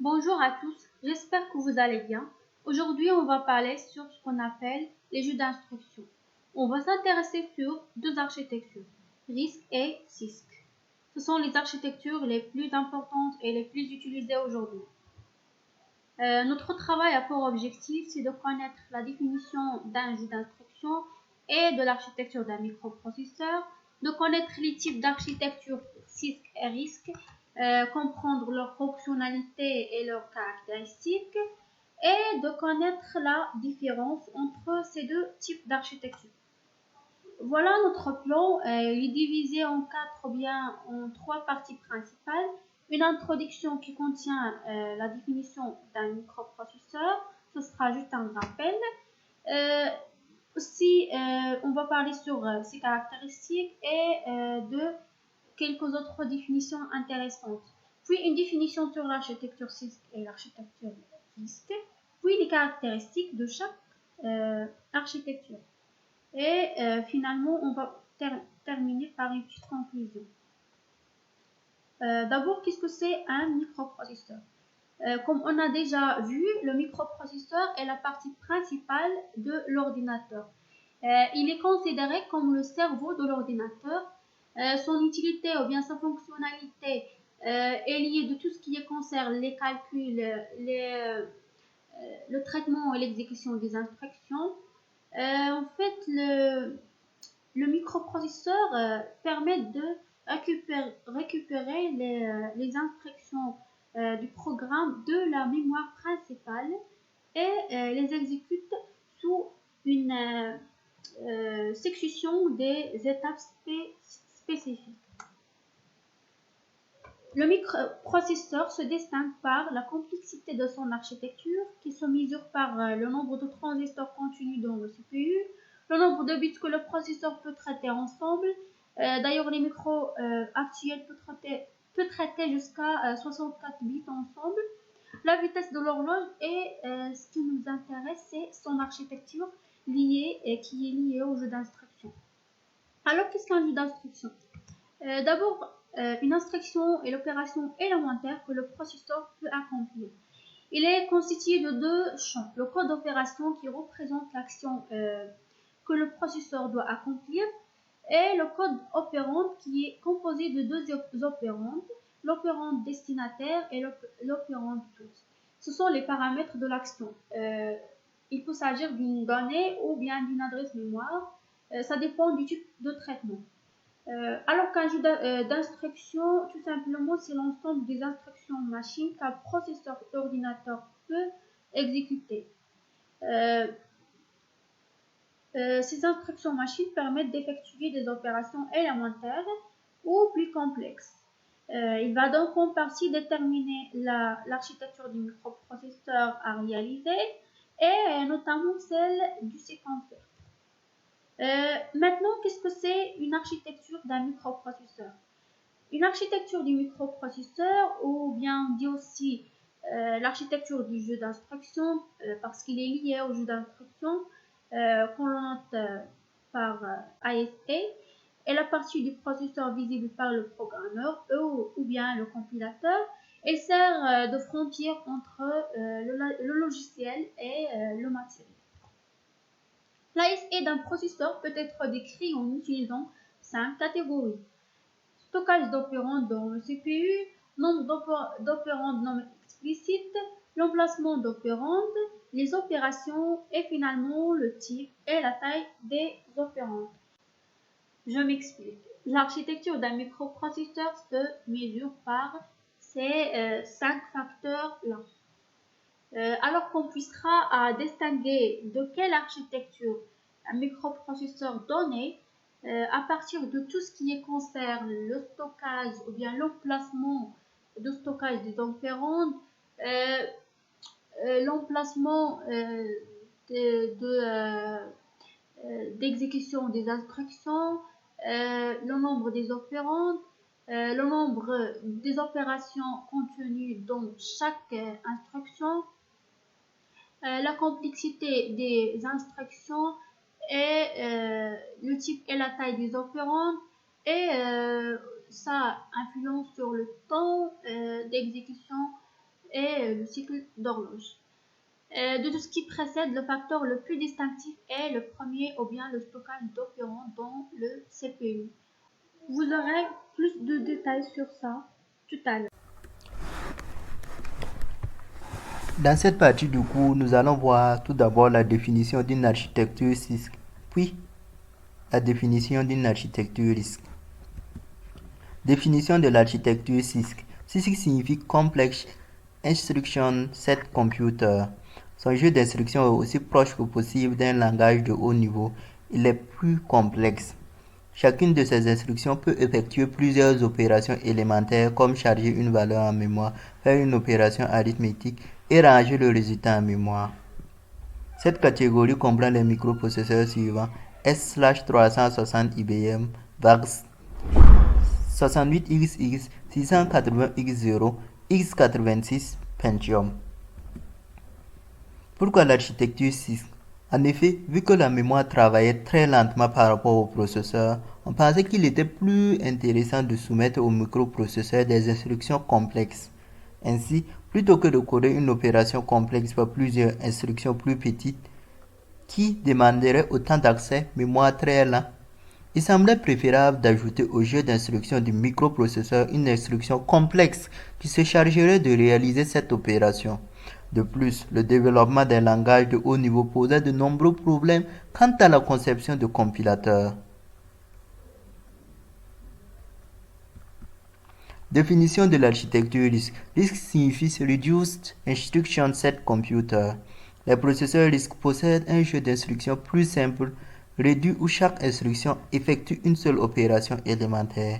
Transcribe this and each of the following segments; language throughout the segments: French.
Bonjour à tous, j'espère que vous allez bien. Aujourd'hui, on va parler sur ce qu'on appelle les jeux d'instruction. On va s'intéresser sur deux architectures, RISC et CISC. Ce sont les architectures les plus importantes et les plus utilisées aujourd'hui. Notre travail a pour objectif, c'est de connaître la définition d'un jeu d'instruction et de l'architecture d'un microprocesseur, de connaître les types d'architecture CISC et RISC, comprendre leurs fonctionnalités et leurs caractéristiques, et de connaître la différence entre ces deux types d'architecture. Voilà notre plan, il est divisé en quatre ou bien en trois parties principales. Une introduction qui contient la définition d'un microprocesseur, ce sera juste un rappel. Aussi, on va parler sur ses caractéristiques et de quelques autres définitions intéressantes. Puis une définition sur l'architecture CISC et l'architecture RISC, puis les caractéristiques de chaque architecture. Et finalement, on va terminer par une petite conclusion. D'abord, qu'est-ce que c'est un microprocesseur? Comme on a déjà vu, le microprocesseur est la partie principale de l'ordinateur. Il est considéré comme le cerveau de l'ordinateur. Son utilité ou bien sa fonctionnalité est liée de tout ce qui concerne les calculs, le traitement et l'exécution des instructions. En fait, le microprocesseur permet de récupérer les instructions du programme de la mémoire principale et les exécute sous une succession des étapes spécifiques. Le microprocesseur se distingue par la complexité de son architecture qui se mesure par le nombre de transistors contenus dans le CPU, le nombre de bits que le processeur peut traiter ensemble. D'ailleurs, les micros actuels peut traiter jusqu'à 64 bits ensemble. La vitesse de l'horloge et ce qui nous intéresse, c'est son architecture qui est liée au jeu d'instruction. Alors, qu'est-ce qu'un jeu d'instruction? D'abord, une instruction est l'opération élémentaire que le processeur peut accomplir. Il est constitué de deux champs. Le code d'opération qui représente l'action que le processeur doit accomplir et le code opérande qui est composé de deux opérandes, l'opérande destinataire et l'opérande source. Ce sont les paramètres de l'action. Il peut s'agir d'une donnée ou bien d'une adresse mémoire. Ça dépend du type de traitement. Alors qu'un jeu d'instruction, tout simplement, c'est l'ensemble des instructions machines qu'un processeur d'ordinateur peut exécuter. Ces instructions machines permettent d'effectuer des opérations élémentaires ou plus complexes. Il va donc en partie déterminer l'architecture du microprocesseur à réaliser et notamment celle du séquenceur. Maintenant, qu'est-ce que c'est une architecture d'un microprocesseur? Une architecture du microprocesseur, ou bien on dit aussi l'architecture du jeu d'instruction, parce qu'il est lié au jeu d'instruction qu'on note par ISA, est la partie du processeur visible par le programmeur ou bien le compilateur. Elle sert de frontière entre le logiciel et le matériel. L'ASA d'un processeur peut être décrit en utilisant 5 catégories. Stockage d'opérandes dans le CPU, nombre d'opérandes non explicites, l'emplacement d'opérandes, les opérations et finalement le type et la taille des opérandes. Je m'explique. L'architecture d'un microprocesseur se mesure par ces 5 facteurs-là. Alors qu'on puissera à distinguer de quelle architecture un microprocesseur donné à partir de tout ce qui concerne le stockage ou bien l'emplacement de stockage des opérandes, l'emplacement d'exécution des instructions, le nombre des opérandes, le nombre des opérations contenues dans chaque instruction, la complexité des instructions et le type et la taille des opérandes et ça influence sur le temps d'exécution et le cycle d'horloge. De tout ce qui précède, le facteur le plus distinctif est le premier ou bien le stockage d'opérants dans le CPU. Vous aurez plus de détails sur ça tout à l'heure. Dans cette partie du cours, nous allons voir tout d'abord la définition d'une architecture CISC, puis la définition d'une architecture RISC. Définition de l'architecture CISC. CISC signifie Complex Instruction Set Computer. Son jeu d'instruction est aussi proche que possible d'un langage de haut niveau. Il est plus complexe. Chacune de ces instructions peut effectuer plusieurs opérations élémentaires comme charger une valeur en mémoire, faire une opération arithmétique et ranger le résultat en mémoire. Cette catégorie comprend les microprocesseurs suivants: S/360 IBM, VAX, 68XX, 680X0, X86 Pentium. Pourquoi l'architecture CISC? En effet, vu que la mémoire travaillait très lentement par rapport au processeur, on pensait qu'il était plus intéressant de soumettre au microprocesseur des instructions complexes. Ainsi, plutôt que de coder une opération complexe par plusieurs instructions plus petites qui demanderaient autant d'accès mémoire très lent, il semblait préférable d'ajouter au jeu d'instructions du microprocesseur une instruction complexe qui se chargerait de réaliser cette opération. De plus, le développement des langages de haut niveau posait de nombreux problèmes quant à la conception de compilateurs. Définition de l'architecture RISC. RISC signifie Reduced Instruction Set Computer. Les processeurs RISC possèdent un jeu d'instructions plus simple, réduit où chaque instruction effectue une seule opération élémentaire.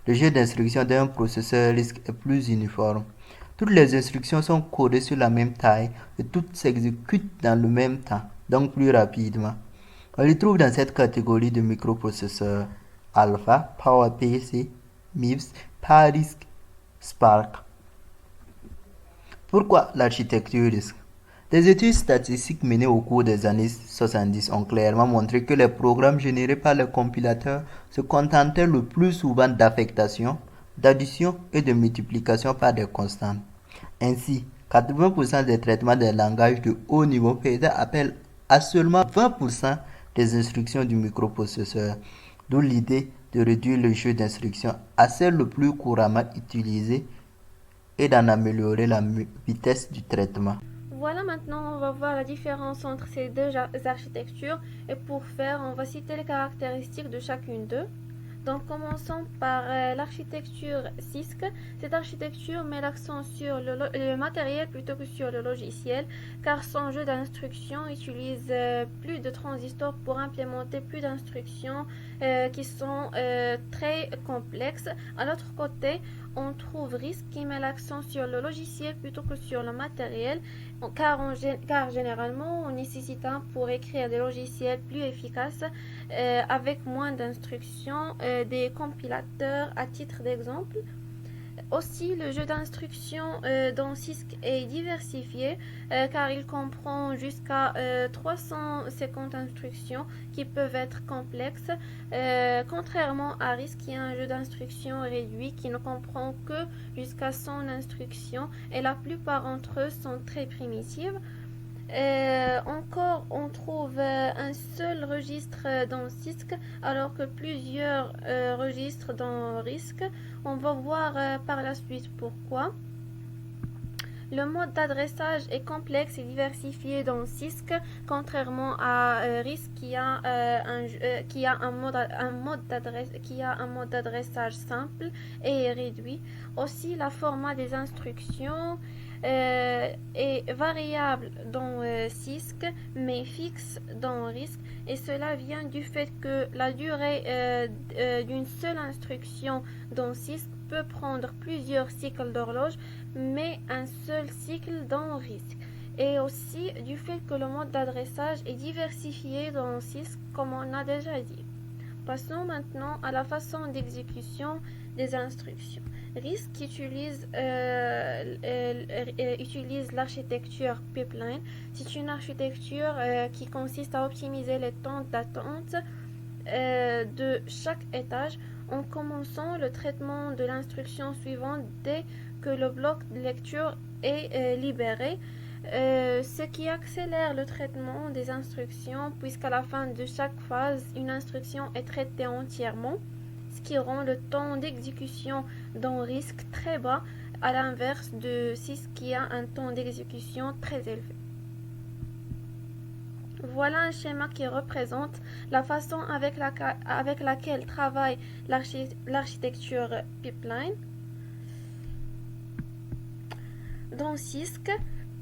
Le jeu d'instructions d'un processeur RISC est plus uniforme. Toutes les instructions sont codées sur la même taille et toutes s'exécutent dans le même temps, donc plus rapidement. On les trouve dans cette catégorie de microprocesseurs: Alpha, PowerPC, MIPS, PowerRISC, Spark. Pourquoi l'architecture RISC? Des études statistiques menées au cours des années 70 ont clairement montré que les programmes générés par les compilateurs se contentaient le plus souvent d'affectation, d'addition et de multiplication par des constantes. Ainsi, 80% des traitements des langages de haut niveau faisaient appel à seulement 20% des instructions du microprocesseur, d'où l'idée de réduire le jeu d'instructions à celle le plus couramment utilisé et d'en améliorer la vitesse du traitement. Voilà, maintenant on va voir la différence entre ces deux architectures, et pour faire, on va citer les caractéristiques de chacune d'eux. Donc commençons par l'architecture CISC. Cette architecture met l'accent sur le matériel plutôt que sur le logiciel, car son jeu d'instructions utilise plus de transistors pour implémenter plus d'instructions qui sont très complexes. À l'autre côté, on trouve RISC qui met l'accent sur le logiciel plutôt que sur le matériel, car généralement on nécessite pour écrire des logiciels plus efficaces avec moins d'instructions des compilateurs. À titre d'exemple, aussi le jeu d'instructions dans CISC est diversifié car il comprend jusqu'à 350 instructions qui peuvent être complexes, contrairement à RISC qui est un jeu d'instructions réduit qui ne comprend que jusqu'à 100 instructions et la plupart d'entre eux sont très primitives. Encore, on trouve un seul registre dans CISC alors que plusieurs registres dans RISC. On va voir par la suite pourquoi. Le mode d'adressage est complexe et diversifié dans CISC, contrairement à RISC qui a un mode d'adressage simple et réduit. Aussi, le format des instructions est variable dans CISC mais fixe dans RISC, et cela vient du fait que la durée d'une seule instruction dans CISC peut prendre plusieurs cycles d'horloge, mais un seul cycle dans RISC, et aussi du fait que le mode d'adressage est diversifié dans CISC comme on a déjà dit. Passons maintenant à la façon d'exécution des instructions. RISC utilise l'architecture pipeline. C'est une architecture qui consiste à optimiser les temps d'attente de chaque étage en commençant le traitement de l'instruction suivante dès que le bloc de lecture est libéré, ce qui accélère le traitement des instructions puisqu'à la fin de chaque phase, une instruction est traitée entièrement, ce qui rend le temps d'exécution d'un risque très bas, à l'inverse de SISC qui a un temps d'exécution très élevé. Voilà un schéma qui représente la façon avec laquelle travaille l'architecture pipeline. Dans SISC,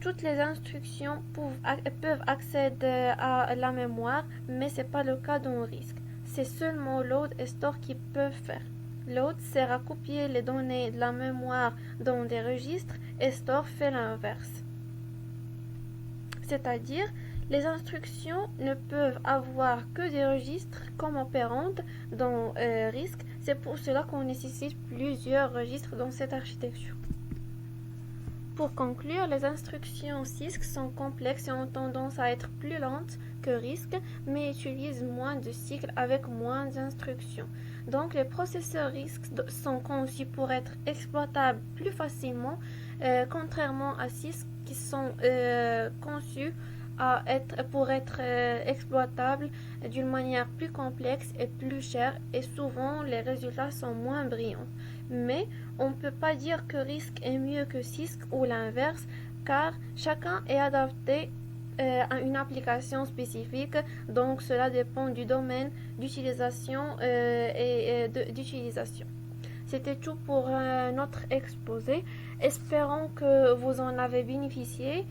toutes les instructions peuvent accéder à la mémoire, mais ce n'est pas le cas dans RISC. C'est seulement load et store qui peuvent faire. Load sert à copier les données de la mémoire dans des registres et store fait l'inverse. C'est-à-dire, les instructions ne peuvent avoir que des registres comme opérandes dans RISC. C'est pour cela qu'on nécessite plusieurs registres dans cette architecture. Pour conclure, les instructions CISC sont complexes et ont tendance à être plus lentes que RISC, mais utilisent moins de cycles avec moins d'instructions. Donc, les processeurs RISC sont conçus pour être exploitables plus facilement, contrairement à CISC qui sont conçus pour être exploitables d'une manière plus complexe et plus chère, et souvent les résultats sont moins brillants. Mais on ne peut pas dire que RISC est mieux que CISC ou l'inverse, car chacun est adapté à une application spécifique, donc cela dépend du domaine d'utilisation d'utilisation. C'était tout pour notre exposé. Espérons que vous en avez bénéficié.